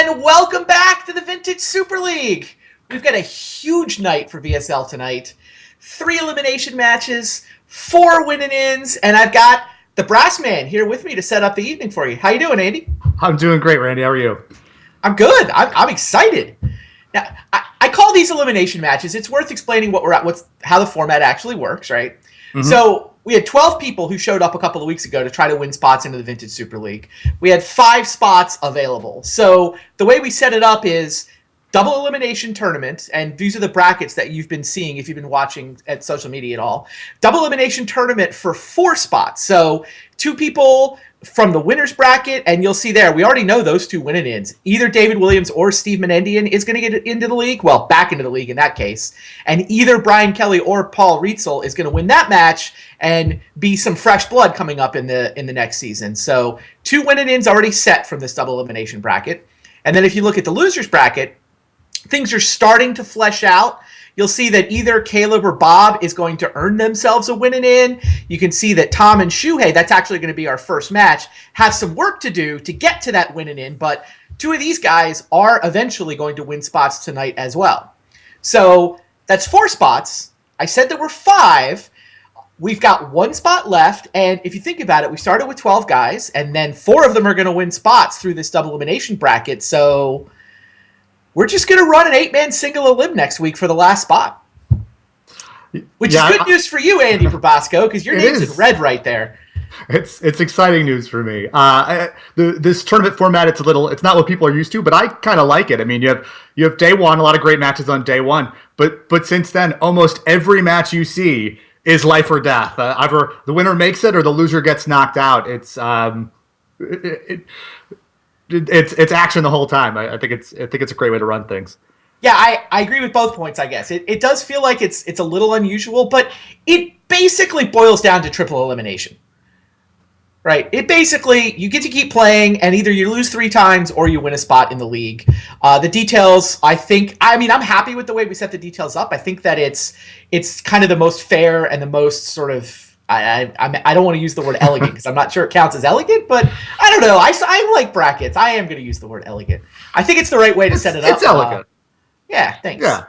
And welcome back to the Vintage Super League. We've got a huge night for VSL tonight. 3 elimination matches, 4 win-and-ins, and I've got the brass man here with me to set up the evening for you. How you doing, Andy? I'm doing great, Randy. How are you? I'm good. I'm excited. Now, I call these elimination matches. It's worth explaining how the format actually works, right? Mm-hmm. So we had 12 people who showed up a couple of weeks ago to try to win spots into the Vintage Super League. We had 5 spots available. So the way we set it up is double elimination tournament, and these are the brackets that you've been seeing if you've been watching at social media at all. Double elimination tournament for 4 spots. So 2 people from the winner's bracket, and you'll see there, we already know those 2 win-and-ins. Either David Williams or Steve Menendian is going to get into the league, well, back into the league in that case, and either Brian Kelly or Paul RIETZL is going to win that match and be some fresh blood coming up in the next season. So 2 win-and-ins already set from this double elimination bracket. And then if you look at the loser's bracket, things are starting to flesh out. You'll see that either Caleb or Bob is going to earn themselves a win-and-in. You can see that Tom and SHUHEI, that's actually going to be our first match, have some work to do to get to that win-and-in, but 2 of these guys are eventually going to win spots tonight as well. So that's 4 spots. I said there were 5. We've got 1 spot left, and if you think about it, we started with 12 guys, and then 4 of them are going to win spots through this double elimination bracket, so we're just going to run an 8-man single elim next week for the last spot. Which is good news for you, Andy Probasco, because your name's in red right there. It's exciting news for me. This tournament format, it's not what people are used to, but I kind of like it. I mean, you have day 1, a lot of great matches on day 1, but since then, almost every match you see is life or death. Either the winner makes it or the loser gets knocked out. It's action the whole time. I think it's a great way to run things. Yeah, I agree with both points, I guess. It does feel like it's a little unusual, but it basically boils down to triple elimination. Right? It basically, you get to keep playing, and either you lose 3 times or you win a spot in the league. The details, I'm happy with the way we set the details up. I think that it's kind of the most fair and the most sort of, I don't want to use the word elegant because I'm not sure it counts as elegant, but I don't know. I like brackets. I am going to use the word elegant. I think it's the right way to set it up. It's elegant. Yeah, thanks. Yeah.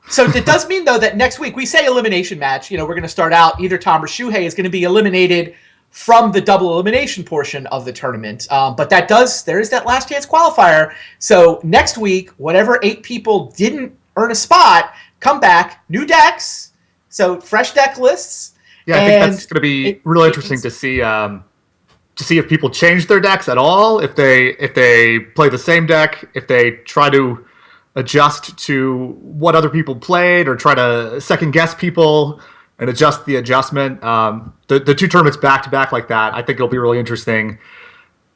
So it does mean, though, that next week we say elimination match. We're going to start out, either Tom or SHUHEI is going to be eliminated from the double elimination portion of the tournament. But there is that last chance qualifier. So next week, whatever 8 people didn't earn a spot, come back, new decks, so fresh deck lists. Yeah, I think that's going to be really interesting to see if people change their decks at all, if they play the same deck, if they try to adjust to what other people played or try to second guess people and adjust the adjustment. The 2 tournaments back to back like that, I think it'll be really interesting.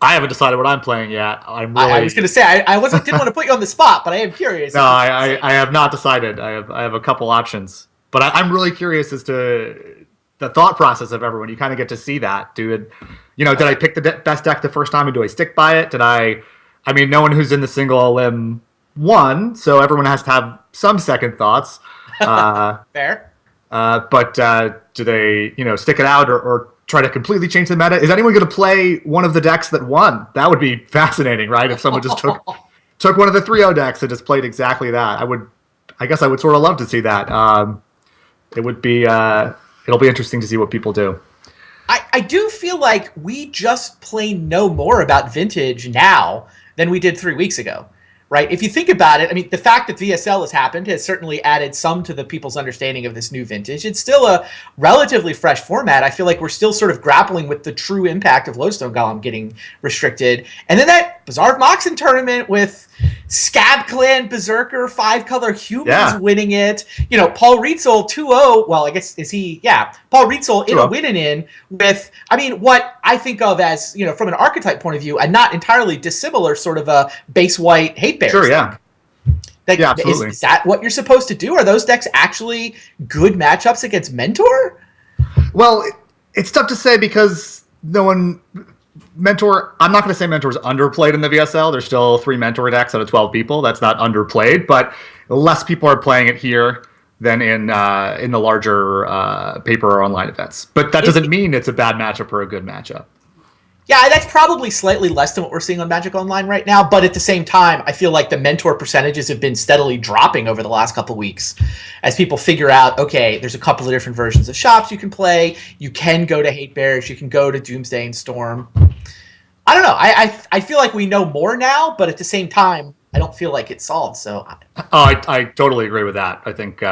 I haven't decided what I'm playing yet. I was going to say I didn't want to put you on the spot, but I am curious. No, I have not decided. I have a couple options, but I'm really curious as to the thought process of everyone. You kind of get to see that. Did I pick the best deck the first time, and do I stick by it? No one who's in the single elim won, so everyone has to have some second thoughts. Fair. But do they, stick it out or try to completely change the meta? Is anyone going to play one of the decks that won? That would be fascinating, right? If someone just took one of the 3-0 decks and just played exactly that. I guess I would sort of love to see that. It would be, it'll be interesting to see what people do. I do feel like we just plain know more about Vintage now than we did 3 weeks ago. Right? If you think about it, the fact that VSL has happened has certainly added some to the people's understanding of this new Vintage. It's still a relatively fresh format. I feel like we're still sort of grappling with the true impact of Lodestone Golem getting restricted. And then that Bizarre Moxen tournament with Scab Clan Berserker 5-color humans winning it. Paul RIETZL 2-0. Well, I guess Paul RIETZL in a win-and-in with, what I think of as, from an archetype point of view, a not entirely dissimilar sort of a base white hate bears. Sure, yeah. Yeah, absolutely. Is that what you're supposed to do? Are those decks actually good matchups against Mentor? Well, it's tough to say because Mentor, I'm not going to say Mentor's underplayed in the VSL. There's still 3 Mentor decks out of 12 people. That's not underplayed, but less people are playing it here than in the larger paper or online events. But that doesn't mean it's a bad matchup or a good matchup. Yeah, that's probably slightly less than what we're seeing on Magic Online right now, but at the same time, I feel like the mentor percentages have been steadily dropping over the last couple of weeks as people figure out, okay, there's a couple of different versions of shops you can play. You can go to Hate Bears. You can go to Doomsday and Storm. I don't know. I feel like we know more now, but at the same time, I don't feel like it's solved. So, I totally agree with that. I think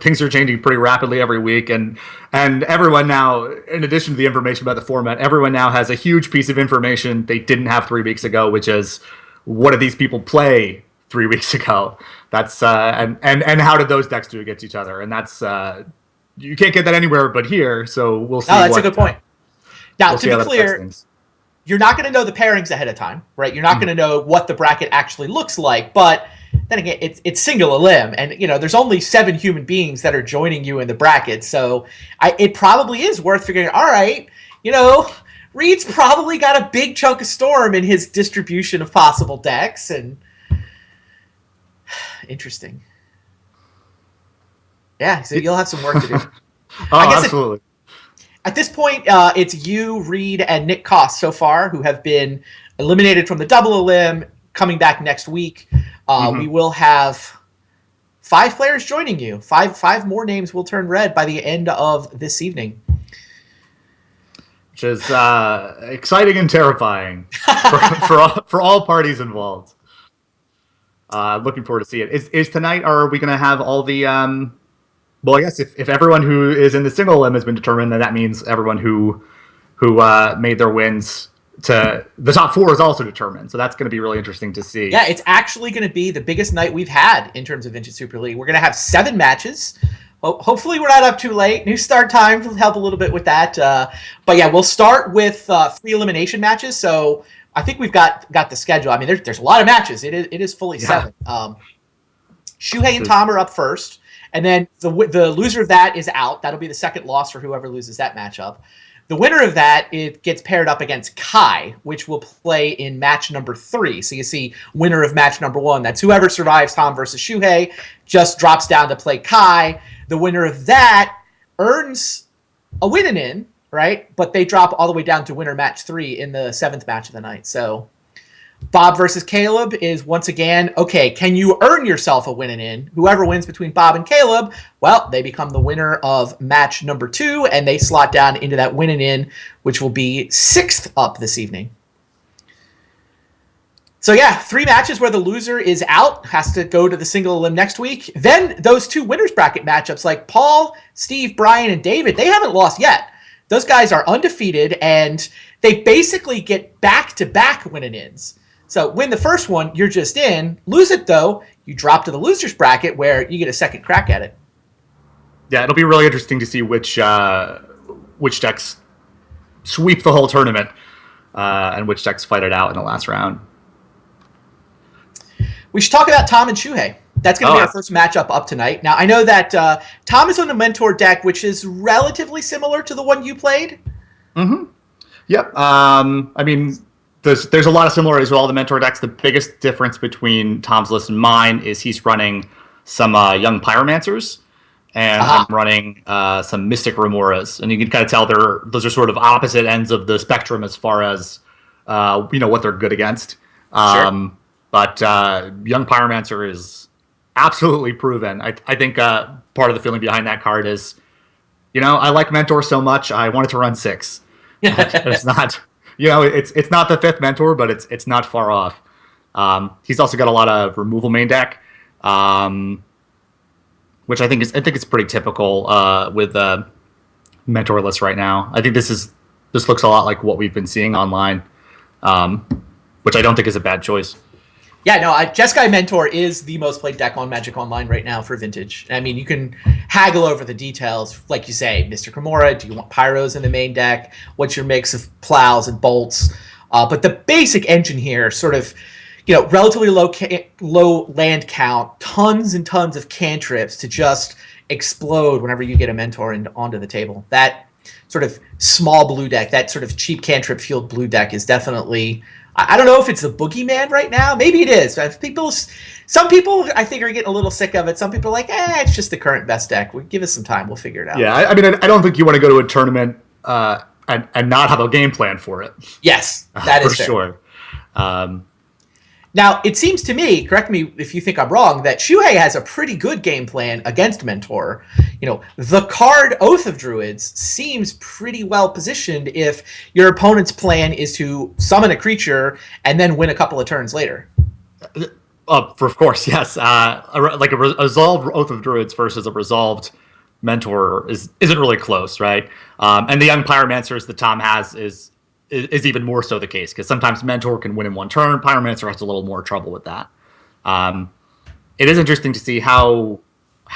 things are changing pretty rapidly every week, and everyone now, in addition to the information about the format, everyone now has a huge piece of information they didn't have 3 weeks ago, which is what did these people play 3 weeks ago? That's and how did those decks do against each other? And that's you can't get that anywhere but here. So we'll see. No, that's a good point. Now, we'll to be clear, you're not going to know the pairings ahead of time, right? You're not going to know what the bracket actually looks like, but then again, it's single elim, and there's only 7 human beings that are joining you in the bracket, so it probably is worth figuring. All right, Reed's probably got a big chunk of Storm in his distribution of possible decks, and interesting. Yeah, so you'll have some work to do. Absolutely. At this point, it's you, Reed, and Nick Koss so far who have been eliminated from the double elim, coming back next week. We will have 5 players joining you. Five more names will turn red by the end of this evening. Which is exciting and terrifying for all parties involved. Looking forward to see it. Is tonight, are we going to have all the... well, I guess if everyone who is in the single elim has been determined, then that means everyone who made their wins to the top 4 is also determined. So that's going to be really interesting to see. Yeah, it's actually going to be the biggest night we've had in terms of Vintage Super League. We're going to have 7 matches. Hopefully we're not up too late. New start time will help a little bit with that. But yeah, we'll start with 3 elimination matches. So I think we've got the schedule. I mean, there's a lot of matches. It is fully 7. SHUHEI and Tom are up first. And then the loser of that is out. That'll be the second loss for whoever loses that matchup. The winner of that, it gets paired up against Kai, which will play in match number 3. So you see winner of match number 1. That's whoever survives Tom versus SHUHEI, just drops down to play Kai. The winner of that earns a win-in, right? But they drop all the way down to winner match 3 in the 7th match of the night. So Bob versus Caleb is once again, okay, can you earn yourself a win-in? Whoever wins between Bob and Caleb, well, they become the winner of match number 2, and they slot down into that win-in, which will be 6th up this evening. So yeah, 3 matches where the loser is out, has to go to the single elim next week. Then those 2 winners bracket matchups like Paul, Steve, Brian, and David, they haven't lost yet. Those guys are undefeated, and they basically get back-to-back win-ins. So win the first one, you're just in. Lose it, though, you drop to the loser's bracket where you get a second crack at it. Yeah, it'll be really interesting to see which decks sweep the whole tournament and which decks fight it out in the last round. We should talk about Tom and SHUHEI. That's going to be our first matchup up tonight. Now, I know that Tom is on a mentor deck, which is relatively similar to the one you played. Mm-hmm. Yep. I mean... There's a lot of similarities with all the mentor decks. The biggest difference between Tom's list and mine is he's running some young pyromancers, and I'm running some mystic remoras, and you can kind of tell those are sort of opposite ends of the spectrum as far as what they're good against. Sure. But young pyromancer is absolutely proven. I think part of the feeling behind that card is, I like mentor so much I wanted to run 6. It's not. It's not the 5th mentor, but it's not far off. He's also got a lot of removal main deck, which I think it's pretty typical with mentor lists right now. I think this looks a lot like what we've been seeing online, which I don't think is a bad choice. Yeah, no, Jeskai Mentor is the most played deck on Magic Online right now for Vintage. I mean, you can haggle over the details. Like you say, Mr. Kimura, do you want Pyros in the main deck? What's your mix of plows and bolts? But the basic engine here, sort of, relatively low land count, tons and tons of cantrips to just explode whenever you get a Mentor onto the table. That sort of small blue deck, that sort of cheap cantrip-fueled blue deck is definitely... I don't know if it's the boogeyman right now. Maybe it is. Some people, I think, are getting a little sick of it. Some people are like, it's just the current best deck. Give us some time. We'll figure it out. Yeah, I mean, I don't think you want to go to a tournament and not have a game plan for it. Yes, that is for sure. Now, it seems to me, correct me if you think I'm wrong, that SHUHEI has a pretty good game plan against Mentor. The card Oath of Druids seems pretty well positioned if your opponent's plan is to summon a creature and then win a couple of turns later. Of course, yes. Like a resolved Oath of Druids versus a resolved Mentor isn't really close, right? And the Young Pyromancers that Tom has is even more so the case, because sometimes Mentor can win in one turn. Pyromancer has a little more trouble with that. It is interesting to see how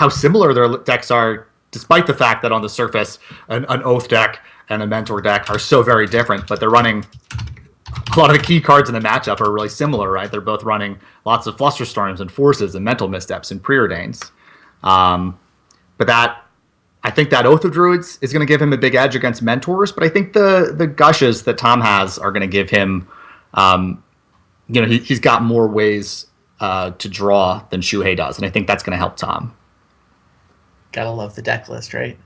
similar their decks are, despite the fact that on the surface an Oath deck and a Mentor deck are so very different, but they're running a lot of the key cards in the matchup are really similar, right? They're both running lots of Flusterstorms and Forces and Mental Missteps and Preordains. But I think that Oath of Druids is going to give him a big edge against Mentors, but I think the gushes that Tom has are going to give him, he's got more ways to draw than SHUHEI does, and I think that's going to help Tom. Gotta love the deck list, right?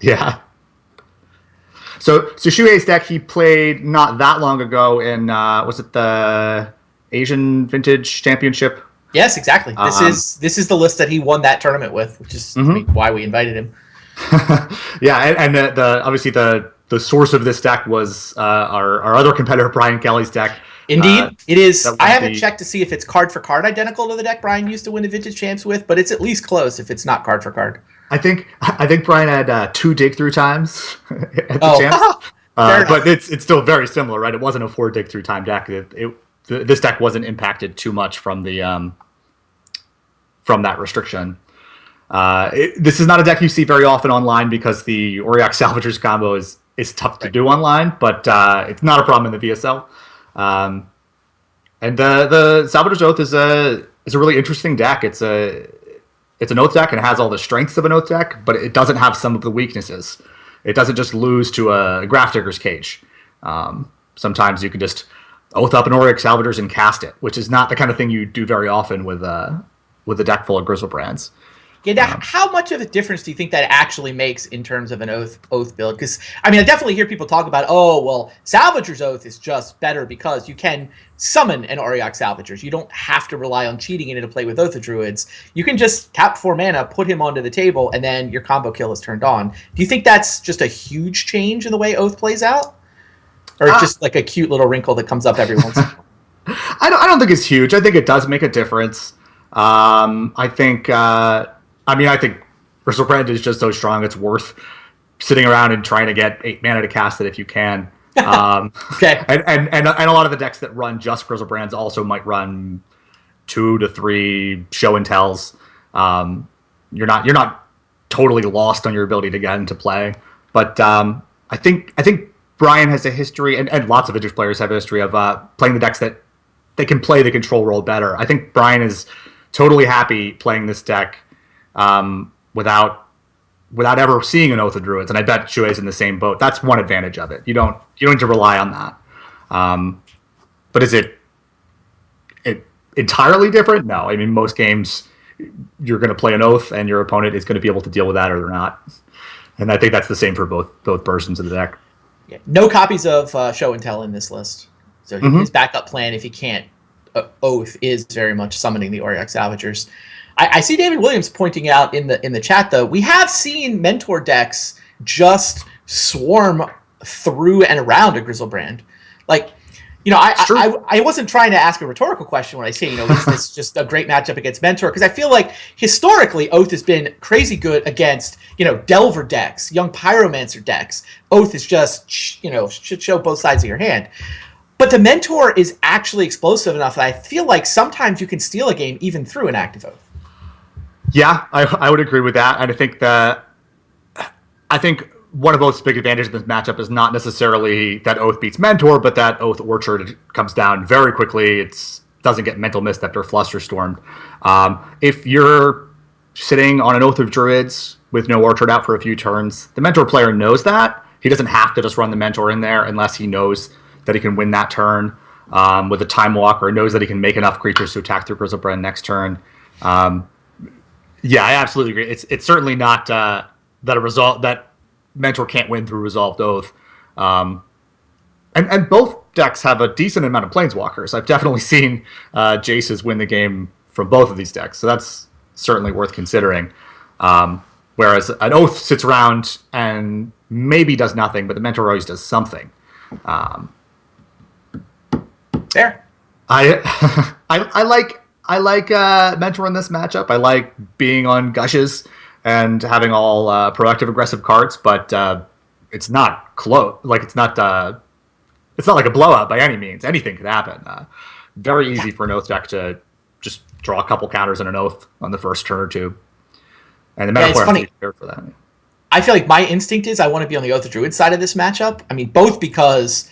Yeah. So SHUHEI's deck he played not that long ago in was it the Asian Vintage Championship? Yes, exactly. This is the list that he won that tournament with, which is why we invited him. Yeah, and obviously the source of this deck was our other competitor Brian Kelly's deck. Indeed, it is. I haven't checked to see if it's card for card identical to the deck Brian used to win the Vintage Champs with, but it's at least close if it's not card for card. I think Brian had 2 dig through times at the Champs, but it's still very similar, right? It wasn't a 4 dig through time deck. This deck wasn't impacted too much from the from that restriction. This is not a deck you see very often online because the Auriok Salvagers combo is tough to do online, but it's not a problem in the VSL. And the Salvagers Oath is a really interesting deck. It's an Oath deck and it has all the strengths of an Oath deck, but it doesn't have some of the weaknesses. It doesn't just lose to a Grafdigger's Cage. Sometimes you can just Oath up an Auriok Salvagers and cast it, which is not the kind of thing you do very often with a deck full of Griselbrands. Yeah, how much of a difference do you think that actually makes in terms of an Oath build? Because, I definitely hear people talk about, Salvager's Oath is just better because you can summon an Auriok Salvagers. You don't have to rely on cheating in it to play with Oath of Druids. You can just tap 4 mana, put him onto the table, and then your combo kill is turned on. Do you think that's just a huge change in the way Oath plays out? Or just like a cute little wrinkle that comes up every once in a while? I don't think it's huge. I think it does make a difference. I think Griselbrand is just so strong, it's worth sitting around and trying to get 8 mana to cast it if you can. Okay. And a lot of the decks that run just Griselbrands also might run 2 to 3 show and tells. You're not totally lost on your ability to get into play. But I think Brian has a history, and lots of Vintage players have a history of playing the decks that they can play the control role better. I think Brian is totally happy playing this deck without ever seeing an Oath of Druids, and I bet SHUHEI's in the same boat. That's one advantage of it. You don't need to rely on that. But is it entirely different? No. Most games you're going to play an Oath, and your opponent is going to be able to deal with that or they're not. And I think that's the same for both versions of the deck. Yeah. No copies of Show and Tell in this list. So his backup plan, if he can't Oath, is very much summoning the Auriok Salvagers. I see David Williams pointing out in the chat, though, we have seen Mentor decks just swarm through and around a Griselbrand. I wasn't trying to ask a rhetorical question when I say, is this just a great matchup against Mentor? Because I feel like historically Oath has been crazy good against, Delver decks, Young Pyromancer decks. Oath is just, should show both sides of your hand. But the Mentor is actually explosive enough that I feel like sometimes you can steal a game even through an active Oath. Yeah, I would agree with that. And I think one of Oath's big advantages in this matchup is not necessarily that Oath beats Mentor, but that Oath Orchard comes down very quickly. It doesn't get Mental Misstep or Flusterstormed. If you're sitting on an Oath of Druids with no Orchard out for a few turns, the Mentor player knows that. He doesn't have to just run the Mentor in there unless he knows that he can win that turn with a Time Walk, or knows that he can make enough creatures to attack through Griselbrand next turn. Yeah, I absolutely agree. It's certainly not that Mentor can't win through Resolved Oath. And both decks have a decent amount of Planeswalkers. I've definitely seen Jaces win the game from both of these decks, so that's certainly worth considering. Whereas an Oath sits around and maybe does nothing, but the Mentor always does something. Fair. I like Mentor in this matchup. I like being on Gushes and having all proactive aggressive cards, but it's not close. Like it's not like a blowout by any means. Anything could happen. Very easy for an Oath deck to just draw a couple counters in an Oath on the first turn or two. And the meta player has to be prepared for that. I feel like my instinct is I want to be on the Oath of Druids side of this matchup. I mean, both because,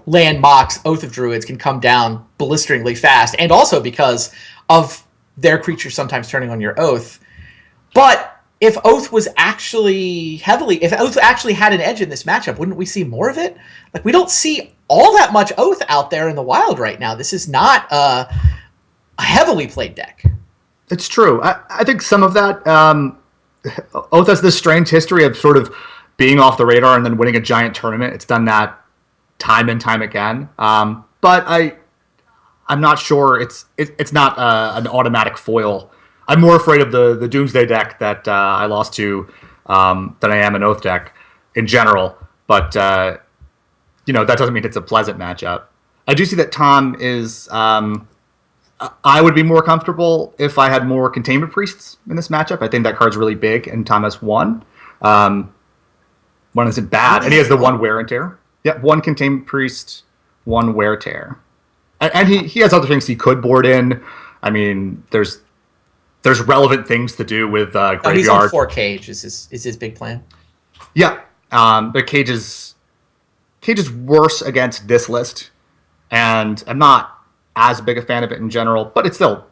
land mocks, Oath of Druids can come down blisteringly fast, and also because of their creatures sometimes turning on your Oath. But if Oath actually had an edge in this matchup, wouldn't we see more of it? Like, we don't see all that much Oath out there in the wild right now. This is not a heavily played deck. It's true. I think some of that, Oath has this strange history of sort of being off the radar and then winning a giant tournament. It's done that time and time again. But I'm not sure it's not an automatic foil. I'm more afraid of the Doomsday deck that I lost to than I am an Oath deck in general. But that doesn't mean it's a pleasant matchup. I do see that Tom is. I would be more comfortable if I had more Containment Priests in this matchup. I think that card's really big, and Tom has one. One isn't bad, and he has the one Wear and Tear. Yeah, one Containment Priest, one Wear Tear. And he has other things he could board in. I mean, there's relevant things to do with Graveyard. He's on 4 Cage is his big plan. Yeah, but Cage is worse against this list, and I'm not as big a fan of it in general, but it's still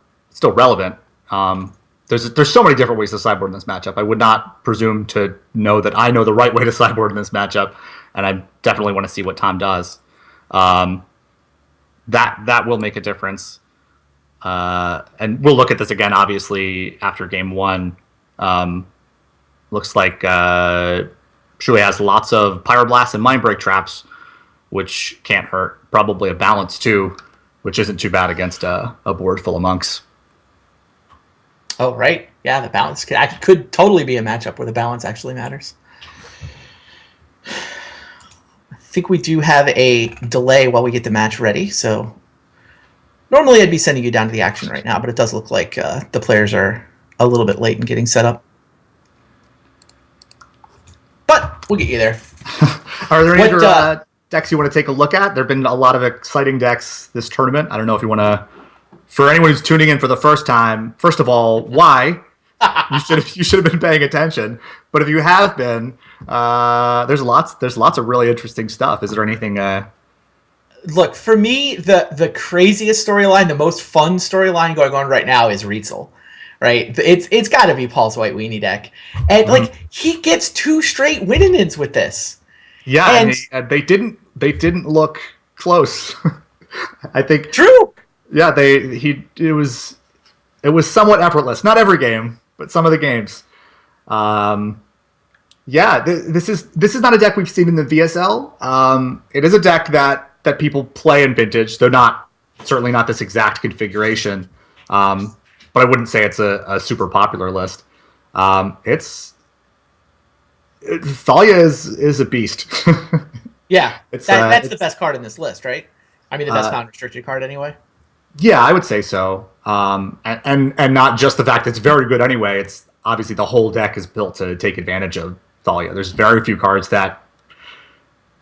relevant. There's so many different ways to sideboard in this matchup. I would not presume to know that I know the right way to sideboard in this matchup, and I definitely want to see what Tom does. That will make a difference. And we'll look at this again, obviously, after game 1. Looks like SHUHEI has lots of Pyroblasts and Mindbreak traps, which can't hurt. Probably a balance, too, which isn't too bad against a board full of monks. Oh, right. Yeah, the balance could totally be a matchup where the balance actually matters. I think we do have a delay while we get the match ready, so normally I'd be sending you down to the action right now, but it does look like the players are a little bit late in getting set up. But we'll get you there. Are there any other decks you want to take a look at? There have been a lot of exciting decks this tournament. I don't know if you want to... For anyone who's tuning in for the first time, first of all, why? You should have been paying attention. But if you have been, there's lots of really interesting stuff. Is there anything... Look, for me, the craziest storyline, the most fun storyline going on right now is RIETZL. Right? It's got to be Paul's White Weenie deck. And he gets 2 straight win-ins with this. Yeah, and they didn't look close. I think true. Yeah, it was somewhat effortless. Not every game, but some of the games. This is not a deck we've seen in the VSL. It is a deck that people play in Vintage, though certainly not this exact configuration. But I wouldn't say it's a super popular list. Thalia is a beast. Yeah, that's the best card in this list, right? I mean, the best non-restricted card anyway. Yeah, I would say so. And not just the fact that it's very good anyway. It's obviously the whole deck is built to take advantage of Thalia. There's very few cards that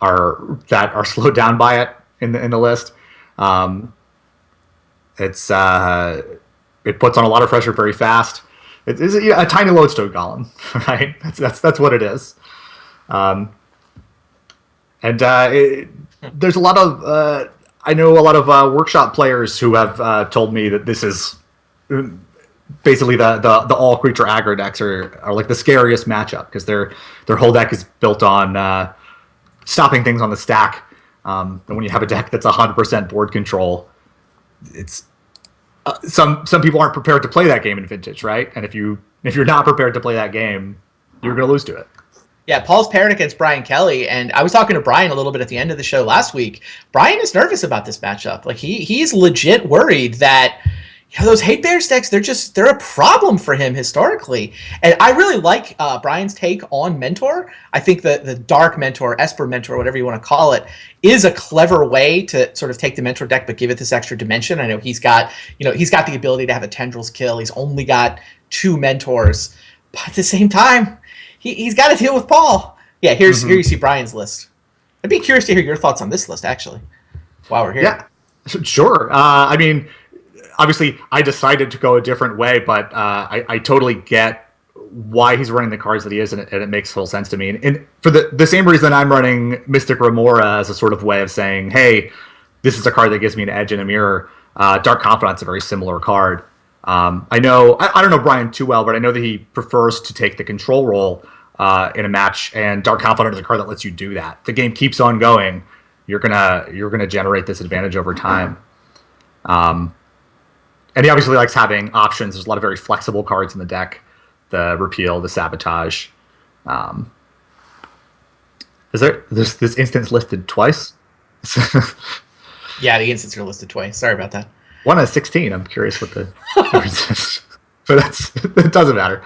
are slowed down by it in the list. It puts on a lot of pressure very fast. It is a tiny lodestone golem, right? That's what it is. There's a lot of I know a lot of workshop players who have told me that this is basically the all creature aggro decks are like the scariest matchup because their whole deck is built on stopping things on the stack. And when you have a deck that's 100% board control, it's some people aren't prepared to play that game in Vintage, right? And if you're not prepared to play that game, you're going to lose to it. Yeah, Paul's paired against Brian Kelly, and I was talking to Brian a little bit at the end of the show last week. Brian is nervous about this matchup. Like he's legit worried that those Hate Bears decks, they're a problem for him historically. And I really like Brian's take on Mentor. I think the Dark Mentor, Esper Mentor, whatever you want to call it, is a clever way to sort of take the Mentor deck but give it this extra dimension. I know he's got the ability to have a Tendrils kill. He's only got 2 Mentors, but at the same time, he's got to deal with Paul. Yeah, here you see Brian's list. I'd be curious to hear your thoughts on this list, actually, while we're here. Yeah, sure. I mean, obviously, I decided to go a different way, but I totally get why he's running the cards that he is, and it makes full sense to me. And for the same reason I'm running Mystic Remora as a sort of way of saying, hey, this is a card that gives me an edge in a mirror. Dark Confidant's a very similar card. I don't know Brian too well, but I know that he prefers to take the control role in a match, and Dark Confidant is a card that lets you do that. The game keeps on going. You're gonna generate this advantage over time. And he obviously likes having options. There's a lot of very flexible cards in the deck. The Repeal, the Sabotage. There's this instance listed twice? Yeah, the instances are listed twice. Sorry about that. 1 out of 16. I'm curious what the difference is. But it doesn't matter.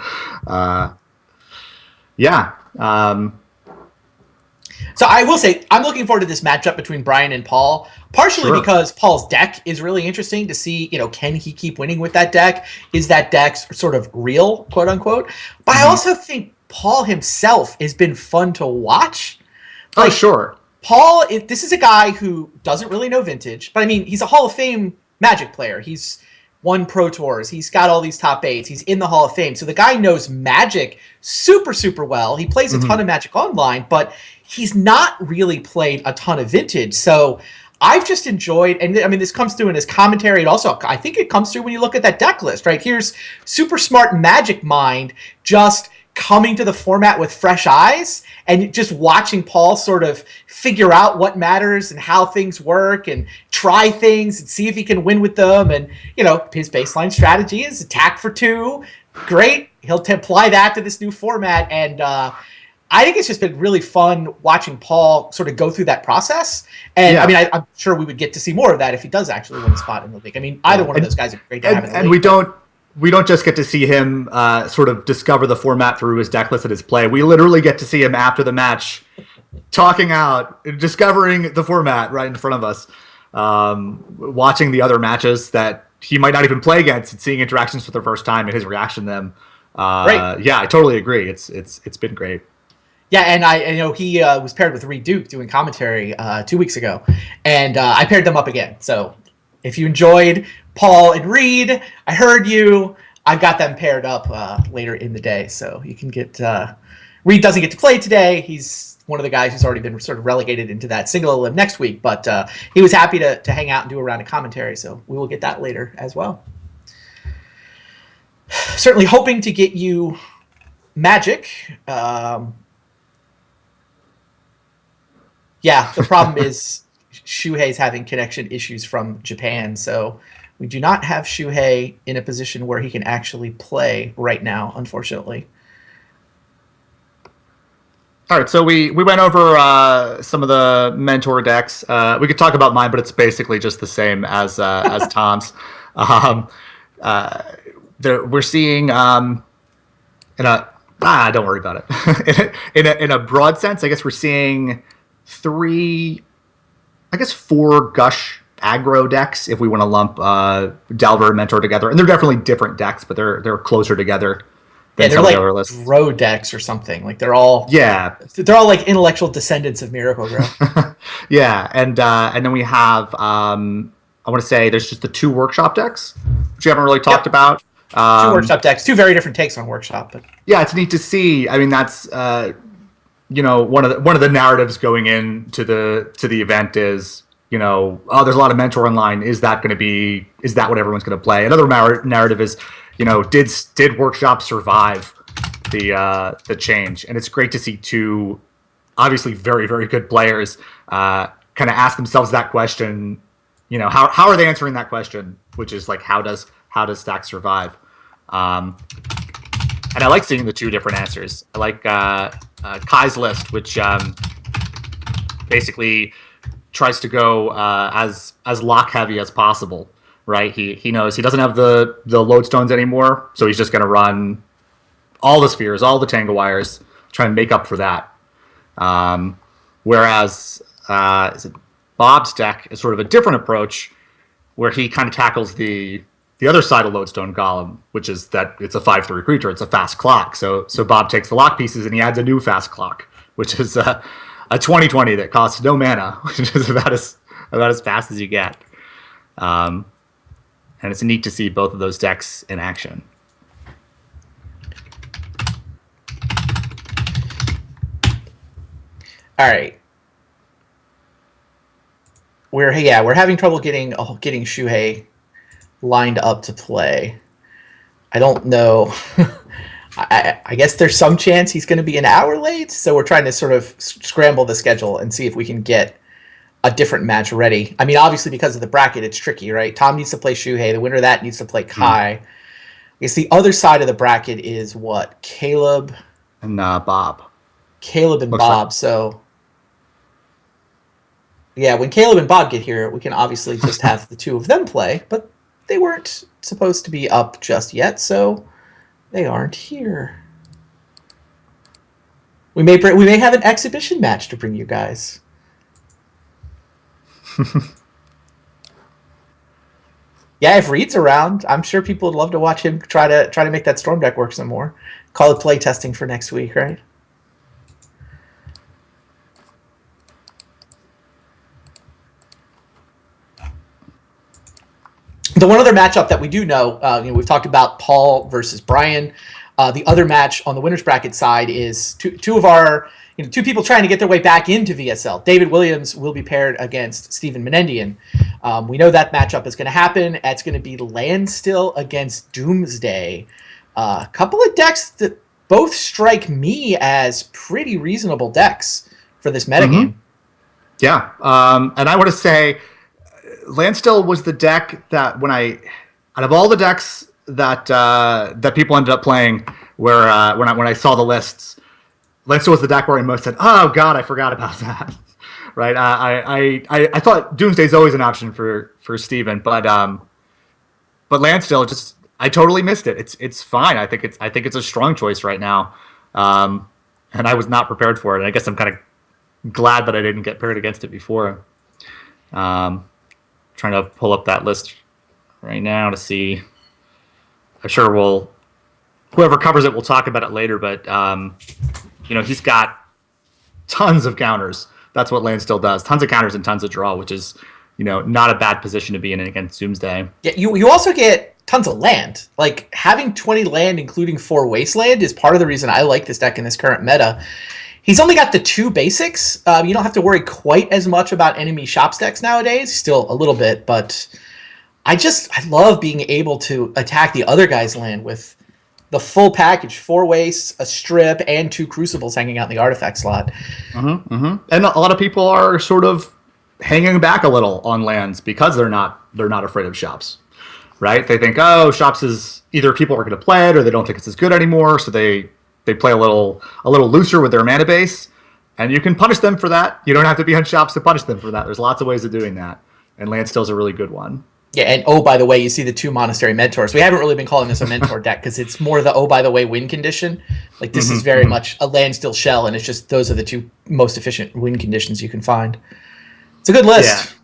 Yeah. So I will say, I'm looking forward to this matchup between Brian and Paul, partially because Paul's deck is really interesting to see, can he keep winning with that deck? Is that deck sort of real, quote unquote? But I also think Paul himself has been fun to watch. Like, sure. Paul, this is a guy who doesn't really know Vintage, but I mean, he's a Hall of Fame Magic player. He's won Pro Tours. He's got all these top 8s. He's in the Hall of Fame. So the guy knows Magic super, super well. He plays a ton of Magic online, but he's not really played a ton of Vintage. So I've just enjoyed, and I mean, this comes through in his commentary. I think it comes through when you look at that deck list, right? Here's super smart Magic mind just coming to the format with fresh eyes and just watching Paul sort of figure out what matters and how things work and try things and see if he can win with them. And, his baseline strategy is attack for 2. Great. He'll apply that to this new format. And I think it's just been really fun watching Paul sort of go through that process. And I mean, I'm sure we would get to see more of that if he does actually win a spot in the league. I mean, either one of those guys are great to have in the league. And we don't just get to see him sort of discover the format through his deck list and his play. We literally get to see him after the match talking out, discovering the format right in front of us, watching the other matches that he might not even play against and seeing interactions for the first time and his reaction to them. Yeah, I totally agree. It's been great. Yeah, and I know he was paired with Reed Duke doing commentary 2 weeks ago, and I paired them up again. So if you enjoyed Paul and Reed, I heard you. I've got them paired up later in the day, so you can get. Reed doesn't get to play today. He's one of the guys who's already been sort of relegated into that single elim next week, but he was happy to hang out and do a round of commentary, so we will get that later as well. Certainly hoping to get you Magic. Yeah, the problem is Shuhei's having connection issues from Japan, so we do not have Shuhei in a position where he can actually play right now, unfortunately. All right, so we went over some of the Mentor decks. We could talk about mine, but it's basically just the same as Tom's. We're seeing don't worry about it. in a broad sense, I guess we're seeing 4 Gush aggro decks if we want to lump Delver and Mentor together. And they're definitely different decks, but they're closer together than they're some like of the other lists. Row decks or something. Like they're all like intellectual descendants of Miracle Grow. Yeah, and then we have I want to say there's just the 2 workshop decks, which we haven't really talked about. 2 workshop decks, 2 very different takes on workshop. But yeah, it's neat to see. I mean, that's one of the narratives going into the event is, there's a lot of Mentor online. Is that what everyone's going to play? Another narrative is, did workshop survive the change? And it's great to see 2 obviously very, very good players kind of ask themselves that question. How are they answering that question? Which is like, how does Stack survive? And I like seeing the 2 different answers. I like Kai's list, which basically tries to go as lock heavy as possible. Right? He knows he doesn't have the lodestones anymore, so he's just going to run all the spheres, all the tangle wires, try and make up for that. Whereas Bob's deck is sort of a different approach, where he kind of tackles the other side of Lodestone Golem, which is that it's a 5/3 creature, it's a fast clock. So Bob takes the lock pieces and he adds a new fast clock, which is a 20/20 that costs no mana, which is about as fast as you get. And it's neat to see both of those decks in action. All right. We're having trouble getting SHUHEI lined up to play. I don't know. I guess there's some chance he's going to be an hour late, so we're trying to sort of scramble the schedule and see if we can get a different match ready. I mean, obviously because of the bracket, it's tricky, right? Tom needs to play SHUHEI. The winner of that needs to play Kai. I guess the other side of the bracket is what? Caleb and Bob. Caleb and Bob. Like. So yeah, when Caleb and Bob get here, we can obviously just have the two of them play, but they weren't supposed to be up just yet, so they aren't here. We may have an exhibition match to bring you guys. Yeah, if Reed's around, I'm sure people would love to watch him try to make that Storm deck work some more. Call it play testing for next week, right? The one other matchup that we do know, we've talked about Paul versus Brian. The other match on the winners bracket side is two of our two people trying to get their way back into VSL. David Williams will be paired against Stephen Menendian. We know that matchup is going to happen. It's going to be Landstill against Doomsday. A couple of decks that both strike me as pretty reasonable decks for this metagame. Yeah, and I want to say Landstill was the deck that out of all the decks that people ended up playing, where when I saw the lists, Landstill was the deck where I most said, "Oh God, I forgot about that." Right? I thought Doomsday's always an option for Steven, but Landstill I totally missed it. It's fine. I think it's a strong choice right now, and I was not prepared for it. And I guess I'm kind of glad that I didn't get paired against it before. Trying to pull up that list right now to see. I'm sure whoever covers it will talk about it later, but he's got tons of counters. That's what Landstill does. Tons of counters and tons of draw, which is not a bad position to be in against Doomsday. Yeah, you also get tons of land. Like having 20 land, including 4 wasteland, is part of the reason I like this deck in this current meta. He's only got the 2 basics. You don't have to worry quite as much about enemy shops decks nowadays. Still a little bit, but I love being able to attack the other guy's land with the full package: 4 wastes, a strip, and 2 crucibles hanging out in the artifact slot. And a lot of people are sort of hanging back a little on lands because they're not afraid of shops, right? They think, oh, shops is either people are going to play it or they don't think it's as good anymore, so they play a little looser with their mana base, and you can punish them for that. You don't have to be on shops to punish them for that. There's lots of ways of doing that, and Landstill's a really good one. Yeah, and oh, by the way, you see the 2 Monastery Mentors. We haven't really been calling this a mentor deck because it's more the, oh, by the way, win condition. Like, this is very much a Landstill shell, and it's just those are the 2 most efficient win conditions you can find. It's a good list.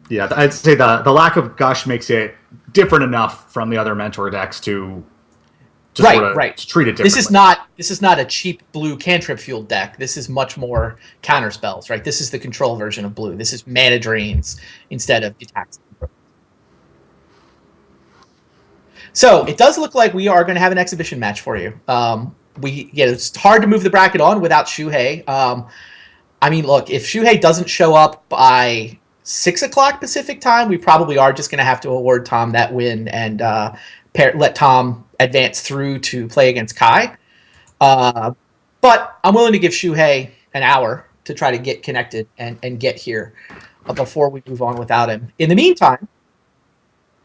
Yeah, I'd say the lack of Gush makes it different enough from the other mentor decks to treat it differently. This is not a cheap blue cantrip fueled deck. This is much more counter spells, right? This is the control version of blue. This is mana drains instead of attacks. So it does look like we are going to have an exhibition match for you. It's hard to move the bracket on without SHUHEI. I mean, look, if SHUHEI doesn't show up by 6 o'clock Pacific time, we probably are just going to have to award Tom that win and let Tom advance through to play against Kai. But I'm willing to give SHUHEI an hour to try to get connected and get here before we move on without him. In the meantime,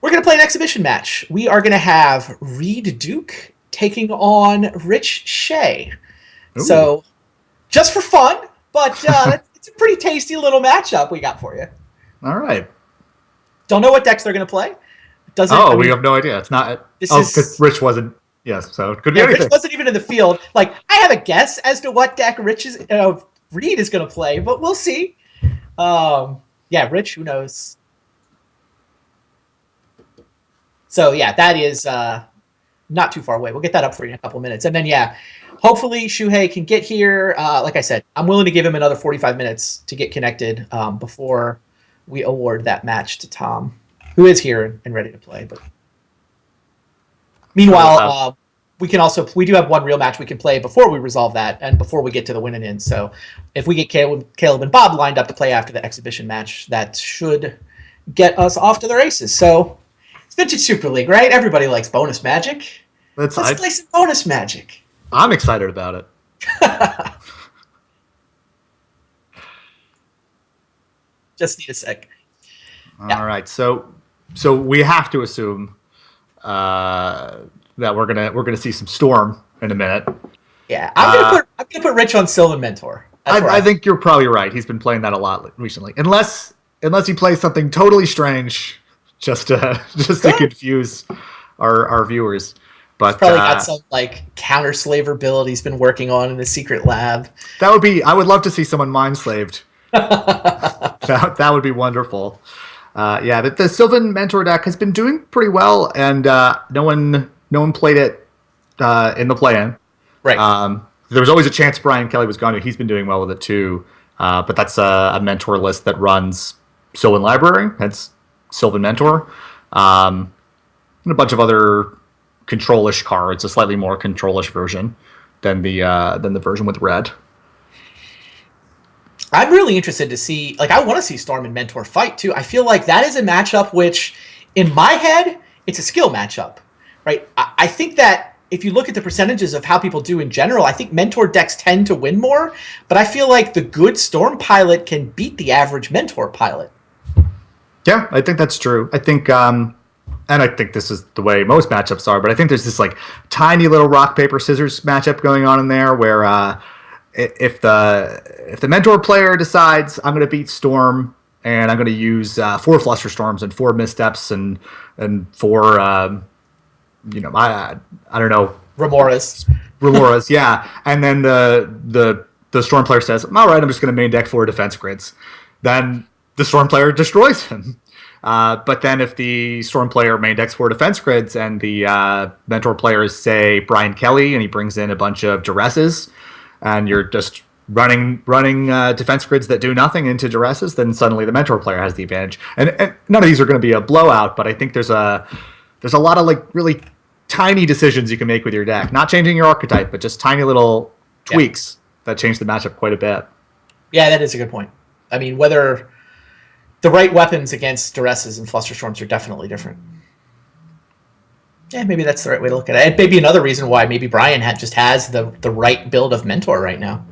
we're going to play an exhibition match. We are going to have Reed Duke taking on Rich Shea. So just for fun, but it's a pretty tasty little matchup we got for you. All right. Don't know what decks they're going to play. We have no idea. It's not. Because Rich wasn't. Yes, so it could be anything. Rich wasn't even in the field. Like, I have a guess as to what deck Reed is going to play, but we'll see. Rich, who knows? So, that is not too far away. We'll get that up for you in a couple minutes. And then, hopefully Shuhei can get here. Like I said, I'm willing to give him another 45 minutes to get connected before we award that match to Tom, who is here and ready to play. But meanwhile, we do have one real match we can play before we resolve that and before we get to the win and in. So if we get Caleb and Bob lined up to play after the exhibition match, that should get us off to the races. So it's Vintage Super League, right? Everybody likes bonus magic. Let's play some bonus magic. I'm excited about it. Just need a sec. All right. So we have to assume that we're gonna see some Storm in a minute. Yeah, I'm gonna put Rich on Sylvan Mentor. I think you're probably right. He's been playing that a lot recently, unless he plays something totally strange, just to confuse our viewers. But he's probably got some counter slaver build he's been working on in the secret lab. I would love to see someone mind slaved. that would be wonderful. The Sylvan Mentor deck has been doing pretty well, and no one played it in the play-in. Right. There was always a chance Brian Kelly was going to. He's been doing well with it too. But that's a mentor list that runs Sylvan Library. That's Sylvan Mentor. And a bunch of other control-ish cards, a slightly more control-ish version than the version with red. I'm really interested to see, I want to see Storm and Mentor fight too. I feel like that is a matchup which, in my head, it's a skill matchup, right? I think that if you look at the percentages of how people do in general, I think Mentor decks tend to win more, but I feel like the good Storm pilot can beat the average Mentor pilot. Yeah, I think that's true. I think, and I think this is the way most matchups are, but I think there's this tiny little rock, paper, scissors matchup going on in there where if the Mentor player decides I'm going to beat Storm and I'm going to use 4 Flusterstorms and 4 Missteps and 4 I don't know, Remoras, yeah, and then the Storm player says, all right, I'm just going to main deck 4 defense grids, then the Storm player destroys him. But then if the Storm player main decks 4 defense grids and the Mentor player is, say, Brian Kelly, and he brings in a bunch of duresses, and you're just running defense grids that do nothing into duresses, then suddenly the Mentor player has the advantage. And none of these are going to be a blowout, but I think there's a lot of really tiny decisions you can make with your deck. Not changing your archetype, but just tiny little tweaks that change the matchup quite a bit. Yeah, that is a good point. I mean, whether the right weapons against duresses and Flusterstorms are definitely different. Yeah, maybe that's the right way to look at it. And maybe another reason why maybe Brian has the right build of Mentor right now.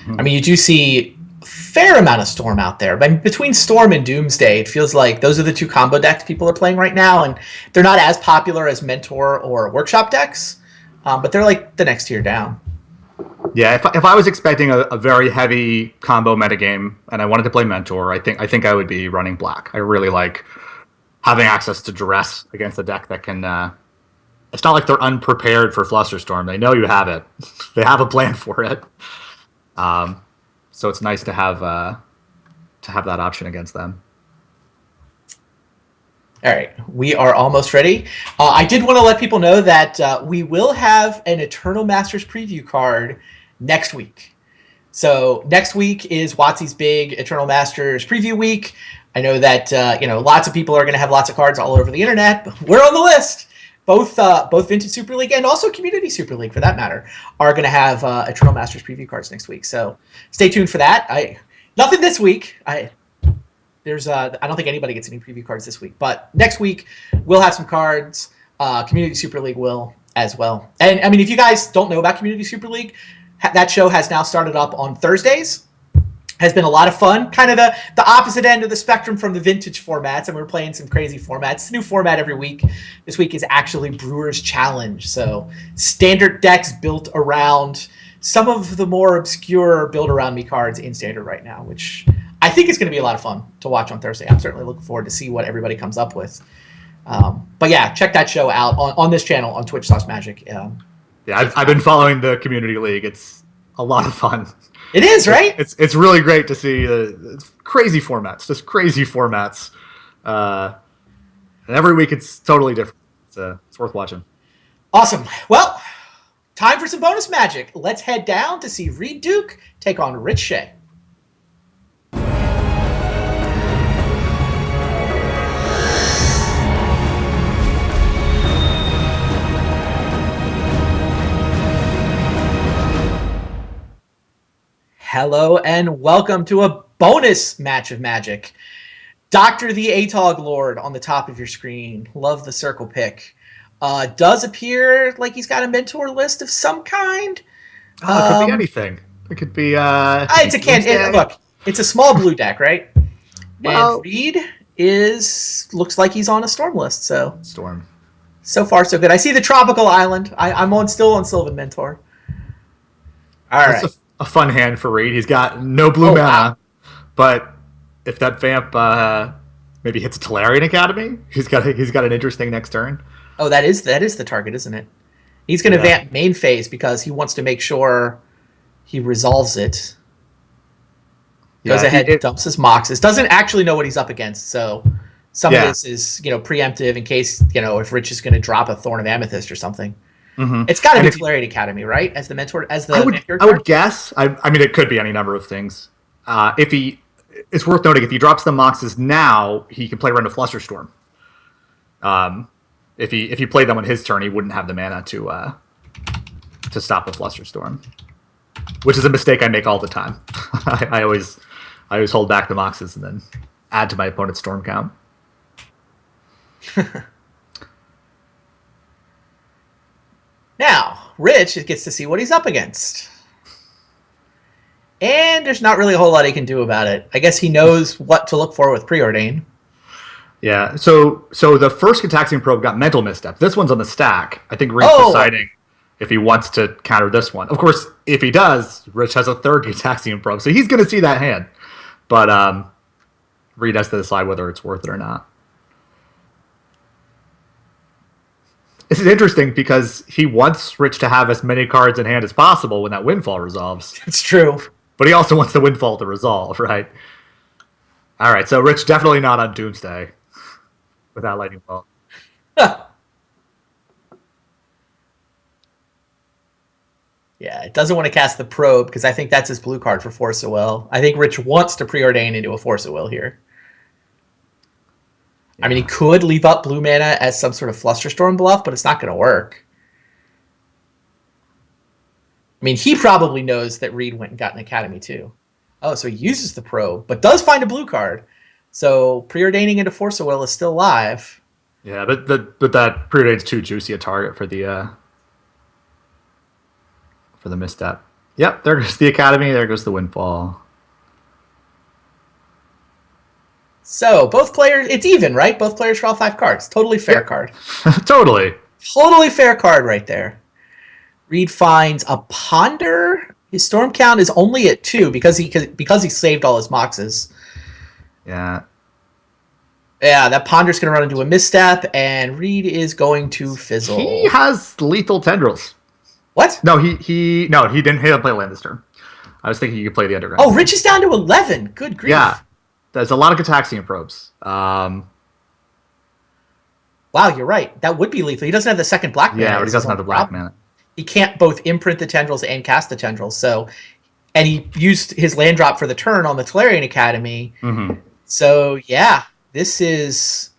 Mm-hmm. I mean, you do see a fair amount of Storm out there. But between Storm and Doomsday, it feels like those are the 2 combo decks people are playing right now, and they're not as popular as Mentor or Workshop decks, but they're the next tier down. Yeah, if I was expecting a very heavy combo metagame and I wanted to play Mentor, I think I would be running black. I really like having access to duress against a deck that can. It's not like they're unprepared for Flusterstorm. They know you have it. They have a plan for it. So it's nice to have that option against them. All right, we are almost ready. I did want to let people know that we will have an Eternal Masters preview card next week. So next week is WotC's big Eternal Masters preview week. I know that lots of people are going to have lots of cards all over the internet. But we're on the list. Both Vintage Super League and also Community Super League, for that matter, are going to have Eternal Masters preview cards next week. So stay tuned for that. Nothing this week. I don't think anybody gets any preview cards this week, but next week we'll have some cards. Community Super League will as well. And I mean, if you guys don't know about Community Super League, that show has now started up on Thursdays. Has been a lot of fun. Kind of the opposite end of the spectrum from the vintage formats, and we're playing some crazy formats. It's a new format every week. This week is actually Brewers Challenge. So standard decks built around some of the more obscure build around me cards in Standard right now, which I think is going to be a lot of fun to watch on Thursday. I'm certainly looking forward to see what everybody comes up with. But yeah, check that show out on this channel on Twitch/Magic. Yeah, I've been following the Community League. It's a lot of fun. It is, right? It's really great to see crazy formats, just crazy formats. And every week it's totally different. It's worth watching. Awesome. Well, time for some bonus magic. Let's head down to see Reed Duke take on Rich Shea. Hello and welcome to a bonus match of Magic. Dr. the Atog Lord on the top of your screen. Love the circle pick. Does appear like he's got a mentor list of some kind. It could be anything. It could be... it's a look, it's a small blue deck, right? Well, and Reed looks like he's on a Storm list. Storm. So far, so good. I see the Tropical Island. I'm still on Sylvan Mentor. All right. A fun hand for Reed. He's got no blue mana, but if that vamp maybe hits a Tolarian Academy, he's got an interesting next turn. Oh, that is the target, isn't it? He's going to vamp main phase because he wants to make sure he resolves it. Goes ahead, dumps his Moxes. Doesn't actually know what he's up against, so some of this is preemptive in case if Rich is going to drop a Thorn of Amethyst or something. Mm-hmm. It's got to be Tolarian Academy, right? As the mentor, I would guess. I mean, it could be any number of things. It's worth noting if he drops the Moxes now, he can play around a Flusterstorm. If he played them on his turn, he wouldn't have the mana to stop the Flusterstorm, which is a mistake I make all the time. I always hold back the Moxes and then add to my opponent's Storm count. Now, Rich gets to see what he's up against. And there's not really a whole lot he can do about it. I guess he knows what to look for with Preordain. Yeah, so the first Gitaxian Probe got Mental Misstep. This one's on the stack. I think Reed's deciding if he wants to counter this one. Of course, if he does, Rich has a third Gitaxian Probe, so he's going to see that hand. But Reed has to decide whether it's worth it or not. This is interesting because he wants Rich to have as many cards in hand as possible when that Windfall resolves. It's true. But he also wants the Windfall to resolve, right? All right, so Rich definitely not on Doomsday without Lightning Bolt. Yeah, it doesn't want to cast the Probe because I think that's his blue card for Force of Will. I think Rich wants to Preordain into a Force of Will here. I mean, he could leave up blue mana as some sort of Flusterstorm bluff, but it's not going to work. I mean, he probably knows that Reed went and got an Academy too. Oh, so he uses the Probe, but does find a blue card. So Preordaining into Force of Will is still live. Yeah, but that Preordain's too juicy a target for the misstep. Yep, there goes the Academy. There goes the Windfall. So both players, it's even, right? Both players draw 5 cards. Totally fair card. Totally fair card right there. Reed finds a Ponder. His Storm count is only at 2 because he saved all his Moxes. Yeah. Yeah, that Ponder's going to run into a misstep, and Reed is going to fizzle. He has Lethal Tendrils. What? No, he didn't play land this turn. I was thinking you could play the Underground. Oh, Rich is down to 11. Good grief. Yeah. There's a lot of Gitaxian Probes. Wow, you're right. That would be lethal. He doesn't have the second black mana. Yeah, but he doesn't have the black mana. He can't both imprint the Tendrils and cast the Tendrils. And he used his land drop for the turn on the Tolarian Academy. Mm-hmm. So, yeah, this is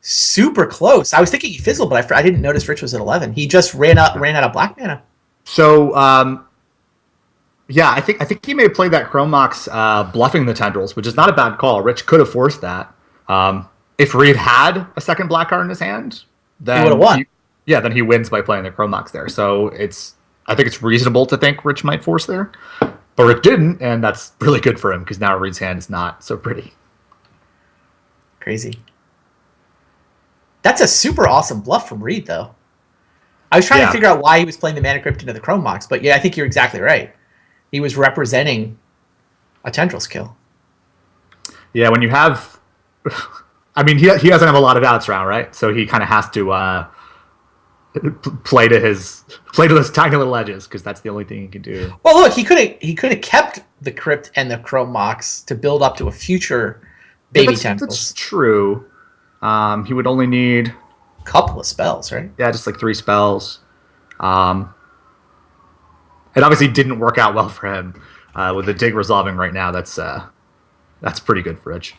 super close. I was thinking he fizzled, but I didn't notice Rich was at 11. He just ran out of black mana. So, yeah, I think he may have played that Chrome Mox bluffing the Tendrils, which is not a bad call. Rich could have forced that. If Reed had a second black card in his hand, then he would have won. Then he wins by playing the Chrome Mox there. So I think it's reasonable to think Rich might force there. But Rich didn't, and that's really good for him because now Reed's hand is not so pretty. Crazy. That's a super awesome bluff from Reed, though. I was trying to figure out why he was playing the Mana Crypt into the Chrome Mox, but yeah, I think you're exactly right. He was playing the Mana Crypt into the Chrome Mox, but yeah, I think you're exactly right. He was representing a Tendril skill. Yeah, when you have... I mean, he doesn't have a lot of outs around, right? So he kind of has to play to those tiny little edges, because that's the only thing he can do. Well, look, he could have kept the Crypt and the Chrome Mox to build up to a future baby Tendrils. That's true. He would only need a couple of spells, right? Yeah, just like 3 spells. It obviously didn't work out well for him with the dig resolving right now. That's pretty good for Rich.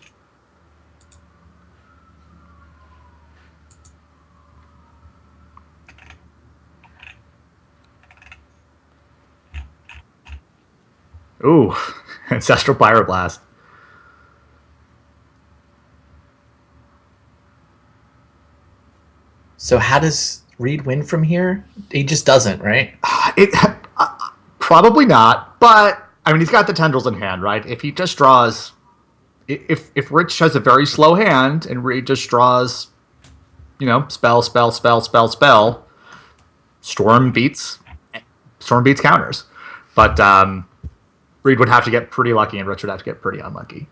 Ooh, Ancestral Pyroblast. So how does Reed win from here? He just doesn't, right? Probably not, but I mean, he's got the Tendrils in hand, right? If he just draws... If Rich has a very slow hand and Reed just draws, spell, Storm beats counters. But Reed would have to get pretty lucky and Rich would have to get pretty unlucky.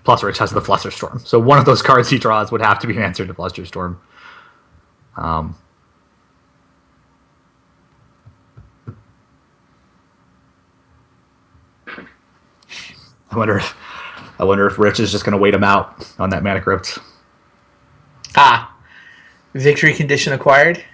Plus, Rich has the Flusterstorm. So one of those cards he draws would have to be an answer to Flusterstorm. I wonder if Rich is just going to wait him out on that Mana Crypt. Victory condition acquired.